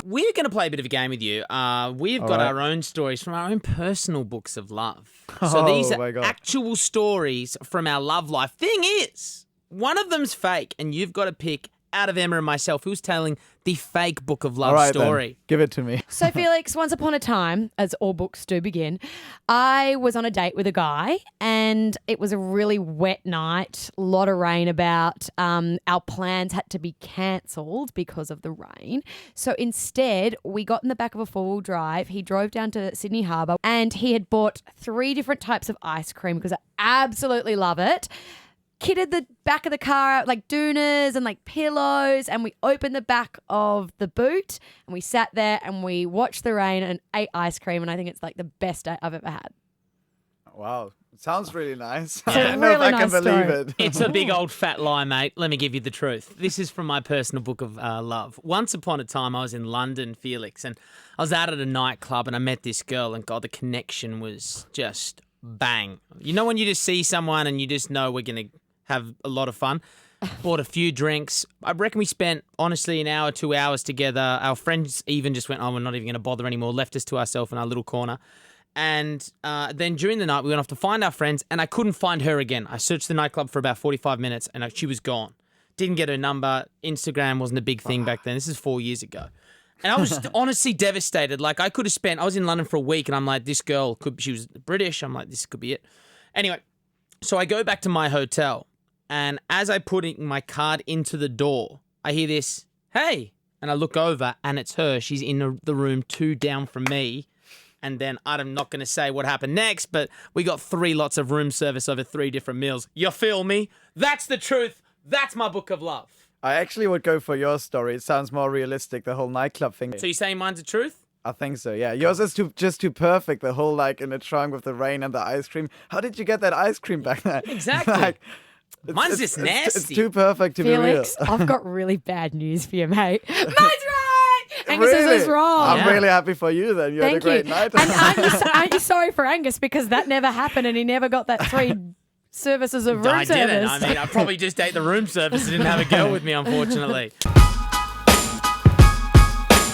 we're going to play a bit of a game with you. We've got our own stories from our own personal books of love. So these are actual stories from our love life. Thing is, one of them's fake, and you've got to pick out of Emma and myself who's telling the fake book of love story. Then. Give it to me. So, Felix, once upon a time, as all books do begin, I was on a date with a guy and it was a really wet night, a lot of rain about. Our plans had to be cancelled because of the rain. So instead, we got in the back of a four-wheel drive. He drove down to Sydney Harbour and he had bought 3 different types of ice cream because I absolutely love it. Kitted the back of the car out like doonas and like pillows, and we opened the back of the boot and we sat there and we watched the rain and ate ice cream, and I think it's like the best date I've ever had. Wow. It sounds really nice. It's I a don't know really if I can nice believe story. it. It's a big old fat lie, mate. Let me give you the truth. This is from my personal book of love. Once upon a time, I was in London, Felix, and I was out at a nightclub and I met this girl, and God, the connection was just bang. You know when you just see someone and you just know we're going to have a lot of fun. Bought a few drinks. I reckon we spent, honestly, an hour, 2 hours together. Our friends even just went, we're not even going to bother anymore, left us to ourselves in our little corner. And then during the night, we went off to find our friends, and I couldn't find her again. I searched the nightclub for about 45 minutes, and she was gone. Didn't get her number. Instagram wasn't a big thing back then. This is 4 years ago. And I was honestly devastated. Like, I was in London for a week, and I'm like, this girl, she was British. I'm like, this could be it. Anyway, so I go back to my hotel. And as I put my card into the door, I hear this, hey, and I look over and it's her. She's in the room 2 down from me. And then I'm not going to say what happened next, but we got 3 lots of room service over 3 different meals. You feel me? That's the truth. That's my book of love. I actually would go for your story. It sounds more realistic, the whole nightclub thing. So you're saying mine's the truth? I think so, yeah. Yours is just too perfect, the whole like in the trunk with the rain and the ice cream. How did you get that ice cream back there? Exactly. Mine's just nasty. It's too perfect to Felix, be real. I've got really bad news for you, mate. Mine's right! Angus Really? is wrong. I'm really happy for you then. You had a great night. And aren't you sorry for Angus, because that never happened and he never got that 3 services of room service. I didn't. I mean, I probably just ate the room service and didn't have a girl with me, unfortunately.